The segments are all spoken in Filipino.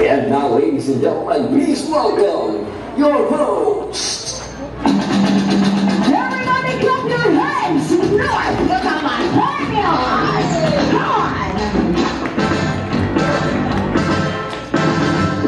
And now, ladies and gentlemen, please welcome your host. Everybody clap your hands! North, look at my fabulous! Come on!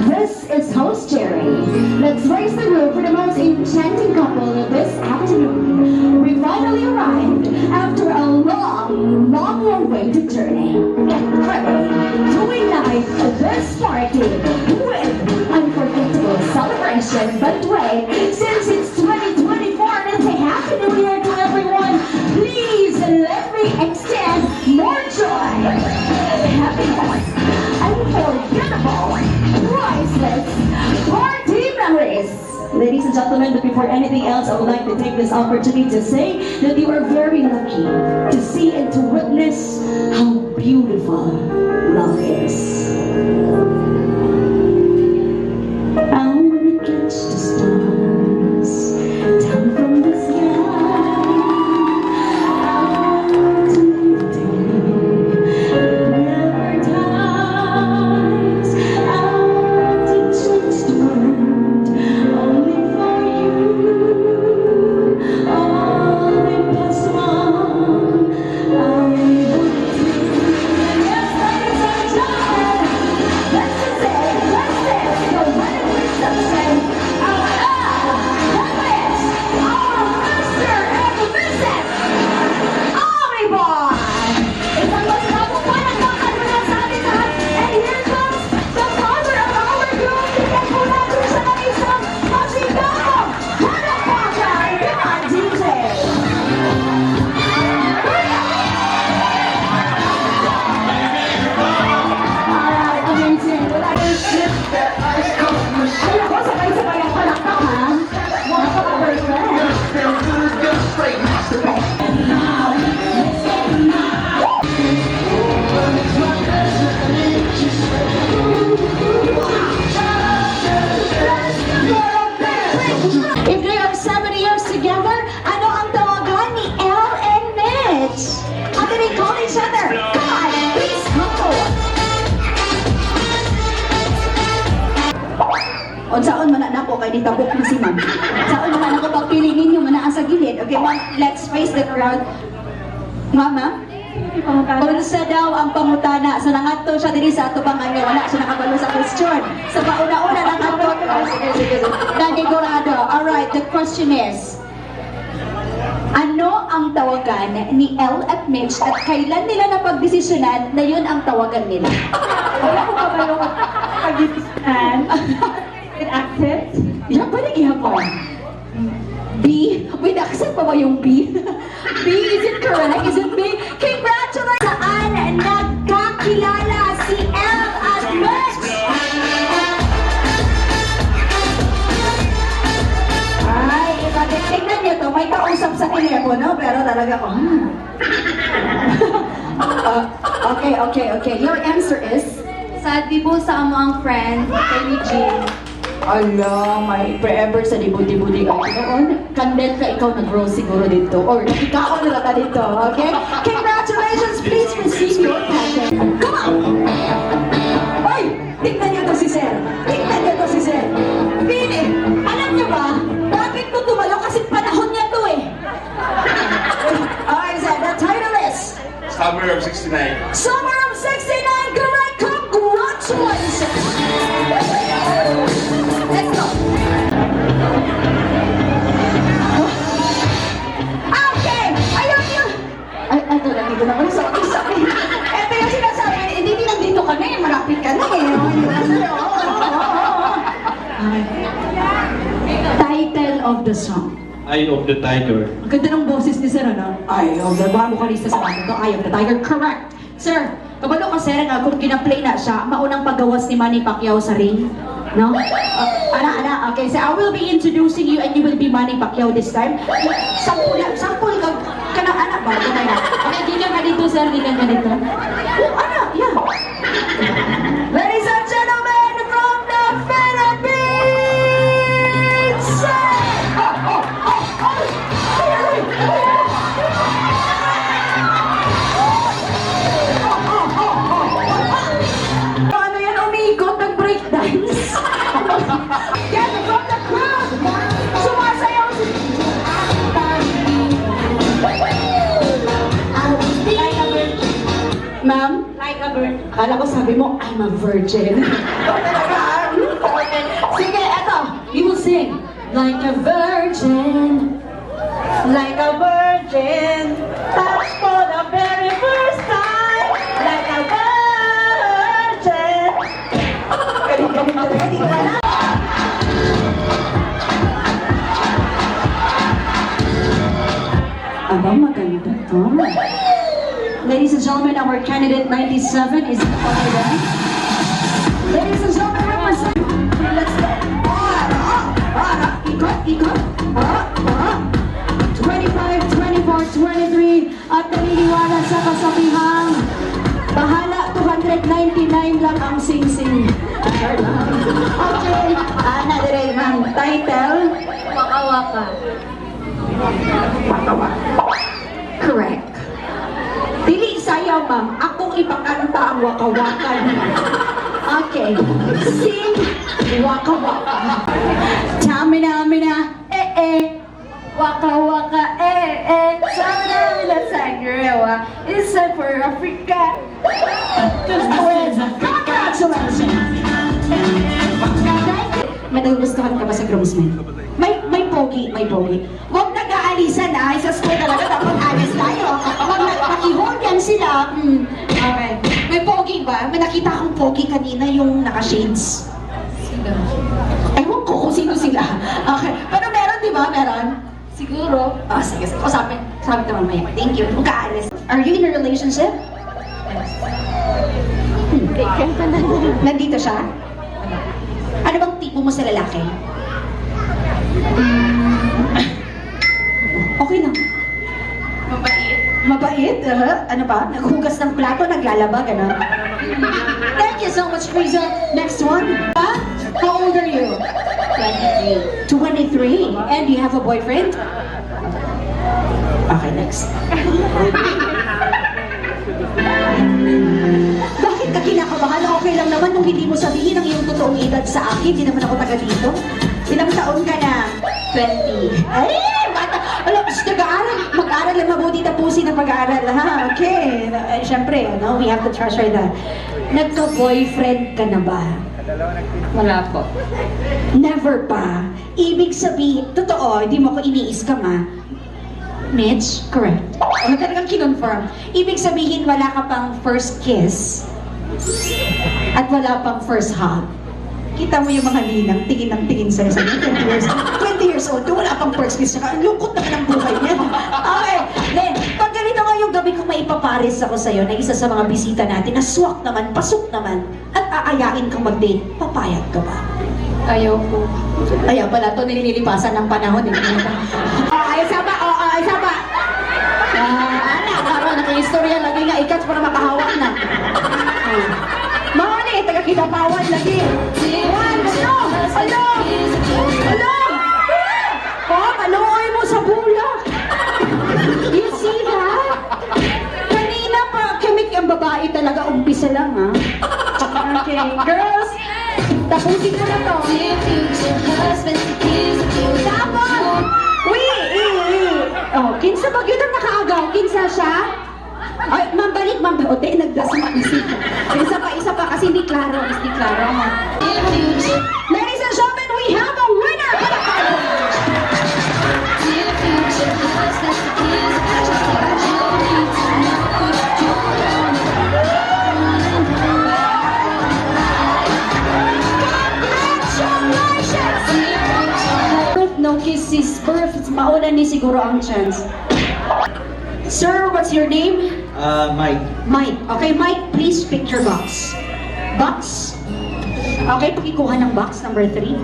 This is host Jerry. Let's raise the roof for the most enchanting couple of this afternoon. We finally arrived after a long-awaited journey. Get ready to ignite this party with unforgettable celebration. But wait, since it's 2024 and it's a Happy New Year to everyone, please let me extend more joy, happiness, unforgettable, priceless party memories. Ladies and gentlemen, but before anything else, I would like to take this opportunity to say that you are very lucky to see and to witness how beautiful love is. I wanna catch the stars down from the sky. I want to live the day never dies. I want to change the world only for you. All impossible I would do. Yes, ladies and gentlemen, let's just say, the wedding reception of our Mr. and Mrs. Omnibus. Isang masarapong palakpakan mula sa ating lahat. And here comes the father of our group. Tingnan po natin siya ng isang masigapong palakpakan. Come on, DJ. Alright, amazing. Wala yung shit that I call machine. Ako, sabay-sabay ang palakpak, ha? Napaka-perfect. If they are 7 years together, ano ang tawagan ni Elle and Mitch? How do they call each other? Come on, please go. Unsaon man na ko kay ditabok ni si ma'am. Unsaon man ako pagpili ninyo man sa gilid. Okay, ma'am, let's face the crowd. Mama, unsa daw ang pangutana sa nangadto siya diri sa atubangan nga wala siya nakabalo sa question. Sa pauna-una lang ato. Sige. Nanigurado. All right, the question is, ano ang tawagan ni Elle at Mitch at kailan nila napagdesisyonan na yun ang tawagan nila? Wala ko kabalo pag-desisyonan. With accent? Yeah, pwede gihapon. B? Wait, accept pa ba yung B? B, is it correct? Is it B? Congratulations! Saan nagkakilala si Elle at Mitch? Ay, tingnan niyo to. May kausap sa telepono, pero talaga ko, Okay. Your answer is? Sa dibo sa amo ang friend, kay Eugene. Ala, may forever sa libudi-budi ka. Noon, kandel ka ikaw nag-grow siguro dito. Or nakikaon na ka dito, okay? Congratulations! Please receive your packet. Come on! Oy! Tingnan niyo to si Sir. Pili! Alam niyo ba, bakit ko tumalo? Kasi panahon niya to eh. Alright, Sir, the title is? Summer of 69. Summer of 69, correct! Congratulations! Let's go! Okay! Ayun yun! Ay, ito, nandito na ako sa sabi. Ito yung sinasabi, hindi nandito ka na eh, malapit ka na eh. Title of the song. Eye of the Tiger. Ang ganda ng boses ni Sir, ano? Eye of the Tiger. Vokalista sa kanya to, Eye of the Tiger. Correct! Sir, kabalo ka, Sir, nga kung kina-play na siya, maunang paggawas ni Manny Pacquiao sa ring. No? Ana. Okay, so I will be introducing you and you will be Manny Pacquiao this time. Sampul ka na, anak ba? Okay, gigan ka dito, Sir. Gigan ka dito. Oh, anak, yeah. Ladies and gentlemen, from the Philippines! Ano yan, umiikot, nag-break dance. Kala ko sabi mo, I'm a virgin. Sige, eto. You will sing. Like a virgin. Like a virgin. Touch for the very first time. Like a virgin. Galing-galing talaga, di ba? Abang maganda to. Ladies and gentlemen, our candidate 97 is already. Ladies and gentlemen, represent. Let's go. Ikot. 25, 24, 23 at naniniwala sa kasabihang bahala, 299 lang ang sing-sing. Okay, another ma'am. Title? Waka-waka. Correct. Dili sayaw, ma'am. Akong ipakanta ang waka-waka. Okay. Sing waka-waka. Tamina, Waka-waka, Sabi namin na sangrewa. Isa for Africa. Congratulations! May nagugustuhan ka ba sa groomsmen? May pogi. Huwag nag-aalisan ha. Sa school talaga dapat alis tayo. Huwag nagpakihol yan sila. Okay. May pogi ba? May nakita akong pogi kanina yung naka-shades. Ewan ko kung sino sila. Okay. Pero meron, di ba? Meron? Siguro. Sige. O sabi naman maya. Thank you. Huwag ka-alis. Are you in a relationship? Nandito siya? Ano bang tipo mo sa lalaki? Okay lang. Mabait? Ano pa? Naghugas ng plato, naglalaba, gano'n. Thank you so much, Frieza. Next one. How old are you? 23. 23. And you have a boyfriend? Okay, next. Bakit ka kinakabahan? Okay lang naman nung hindi mo sabihin ang iyong totoong edad sa akin. Hindi naman ako taga dito. Ilang taon ka na? 20. Ay! Bata! Alam, mag-aaral lang mabuti tapusin ang pag-aaral, ha? Okay. Siyempre, no? We have to treasure that. Nagka-boyfriend ka na ba? Wala po. Never pa. Ibig sabihin, totoo, hindi mo ako iniiskam, ha? MICH? Correct. O, talagang kinonfirm. Ibig sabihin, wala ka pang first kiss at wala pang first hug. Kita mo yung mga ninang, tingin ng tingin sa'yo. 20 years old, wala pang first kiss. Ang lungkot naman ang buhay niya. Okay. Then, pag ganito ngayong gabi kung maipaparis ako sa'yo na isa sa mga bisita natin na swak naman, pasok naman, at aayain kang mag-date, papayag ka ba? Ayaw po. Ayaw pala, ito nililipasan ng panahon. Ayos ba? Ayos ba? Anak, parang naka-istorya lagi nga, ikats para makahawak na. Mga ni, taga Kidapawan lagi. Alo! Kaluoy mo sa bulak. You see that? Kanina pa, kimik ang babae talaga, umpisa lang, ha? Okay, girls, tapusin ko na to. Tapos, oh, kinsa ba yun ang nakaagaw? Kinsa siya? Ay, mambalik, ote, nagdasma isip. Isa pa, kasi hindi klaro. Ladies and gentlemen, we have a winner! No kisses, birth, mauna ni siguro ang chance. Sir, what's your name? Mike. Mike. Okay, Mike, please pick your box. Box. Okay, pakikuha ng box number 3.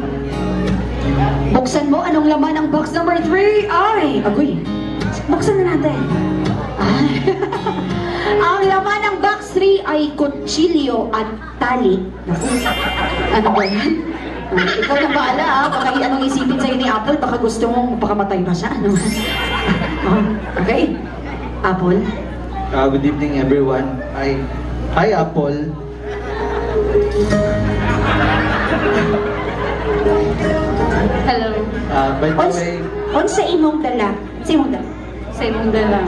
Buksan mo, anong laman ng box number 3? Ay, agoy. Buksan na natin. Ay. Ang laman ng box 3 ay kutsilyo at tali. Ano ba yan? Ikaw na bahala, ha? Baka anong isipin sa'yo ni Apple, baka gusto mong pakamatay pa siya, ano? Okay? Apple? Good evening, everyone. Hi, Apple. Hello. By the way, Sa imong dala? Sa imong dala? Sa imong dala.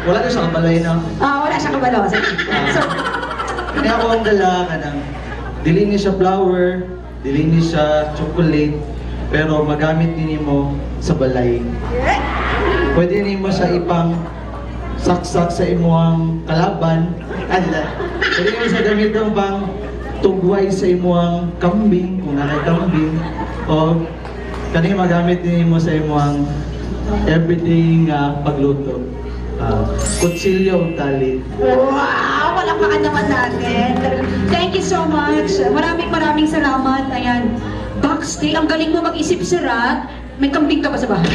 wala na sa kabalay na. Wala siya kabalo. So, Kaya ako ang dala ka ng dili ni siya flower, dili ni siya chocolate, pero magamit din mo sa balay. Pwede ni mo siya ipang saksak sa imuang kalaban. Pwede mo siya gamitin pang tugway sa imuang kambing, kung nanay kambing. O kani magamit din mo sa imuang everyday nga pagluto. Kutsilyo o tali. wow! Palakpakan naman natin. Thank you so much. Maraming salamat. Ayan. Backstage, ang galing mo mag-isip, sir, ha? May kambing ka ba sa bahay?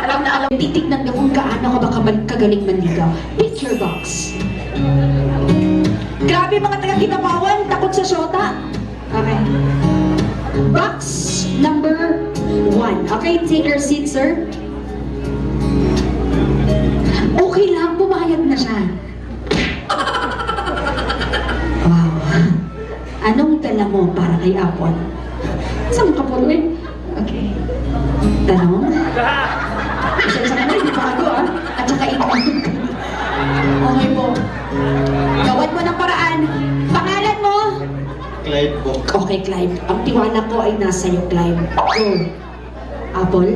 Alam na alam. Titignan ka kung gaano ka ba kagaling manligaw. Picture box. Grabe mga taga-Kidapawan, takot sa syota. Okay. Box number 1. Okay, take your seat, sir. Okay lang, pumayag na siya. Wow. Anong dala mo para kay Apple? Saan ka po, eh? Okay. Tanong? Isa-isa ka na, hindi pa ako, ah. At saka ikaw. Okay po. Gawad mo ng paraan. Pangalan mo? Clive po. Okay, Clive. Ang tiwala ko ay nasa iyo, Clive. Go. Apple?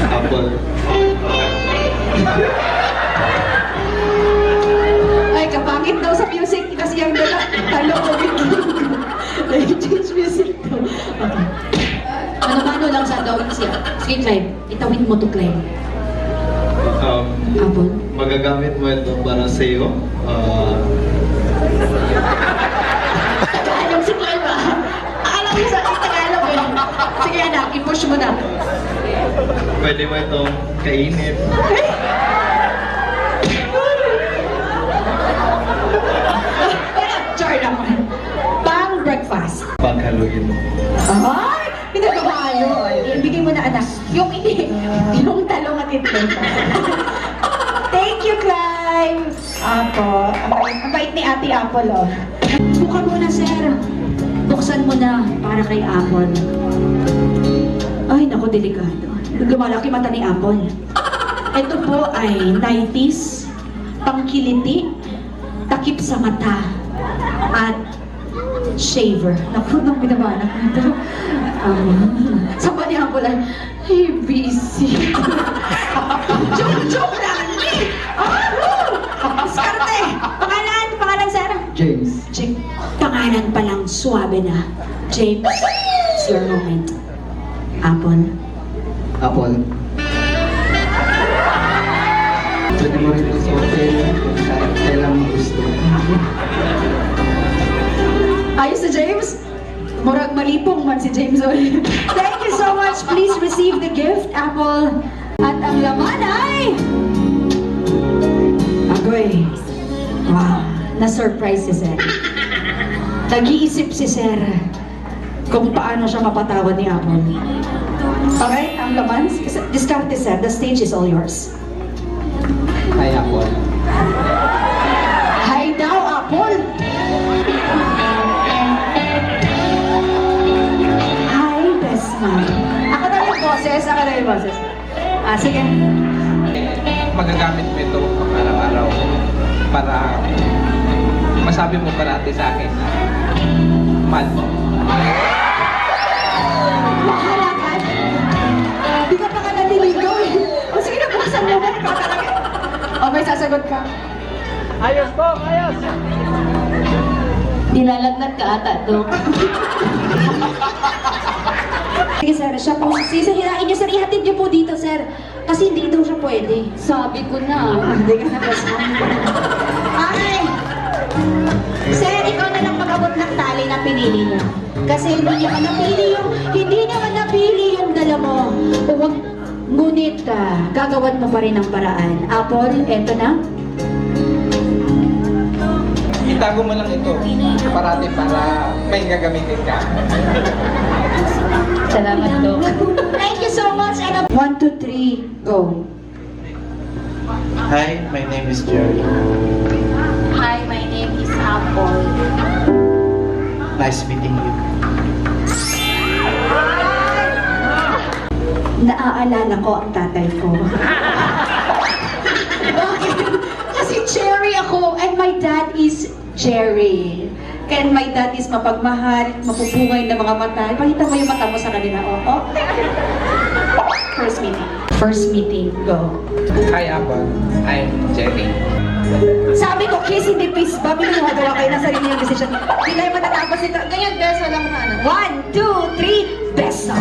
Apple. Ay, kapangit daw sa music kasi yung dala. Talo ko change music daw. Okay. Ano lang sa gawin siya. Sige, Clive. Itawid mo to, Clive. Apple? Magagamit mo ito para sa iyo. Tagalog si Clive, ah. Alam mo sa Tagalog, eh. Sige, anak. I-push mo na. Pwede mo itong kainin. Char naman. Pang breakfast. Paghaluin mo. Ay! Pinagkakalo. Ibigay mo na, anak. Yung hindi. Yung talong at itlog. Thank you, Clive. Apo. Ang bait ni Ate Apple, oh. Bukan mo na, sir. Buksan mo na para kay Apple. Ay, naku, delikado. Lumalaki mata ni Apple. Ito po ay 90s, pangkiliti, takip sa mata, at shaver. Naku, nang binabanak nito. Sabi ni Apple ay, hey, busy. Joke lang! Skarte! Pangalan, sir? James. Pangalan pa lang, suwabe na. James, it's your moment. Apple. Apple. Pwede mo rin ito sa hotel kahit kailan mo gusto. Ayos na, James? Murag malipong man si James. Thank you so much. Please receive the gift, Apple. At ang laman ay... Agoy. Wow. Na-surprise si Sir. Nag-iisip si Sir kung paano siya mapatawad ni Apple. Okay, ang laman. Discount is Sir. The stage is all yours. Hi, Apple. Hi daw, Apple. Hi, best man. Ako na yung boses. Sige. Magagamit mo ito araw-araw para masabi mo parati sa akin na mahal mo. Mahalakan? Di ka pa ka naliligaw eh. O sige na, buksan mo na. Ikaw talaga. O may sasagot ka. Ayos po, ayos! Nilalagnat ka ata, Dok. Sige sir, siya po. Sisihirain niyo sir, ihatid niyo po dito sir. Kasi hindi daw siya pwede. Sabi ko na. Hindi ka na best man. Ay! Sir, ikaw na lang mag-abot ng tali na pinili niyo. Kasi hindi naman napili yung dala mo. Huwag, ngunit gagawan mo pa rin ang paraan. Apple, eto na. Itago mo lang ito parati para may gagamitin ka. Salamat, Dok. Thank you so much. 1, 2, 3, go. Hi, my name is Jerry. Hi, my name is Apple. Nice meeting you. naaalala ko ang tatay ko. Bakit? Kasi Cherry ako and my dad is Jerry. And my dad is mapagmahal, mapupungay na mga mata. Pakita mo yung mata mo sa kanila. Oh. First meeting. First meeting. Go. Hi, Apple. I'm Jerry. Sabi ko, kiss hindi peace ba? Pinagawa kayo ng sarili yung decision. Hindi kayo matatapos ito. Ganyan, beso lang na. 1, 2, 3, beso.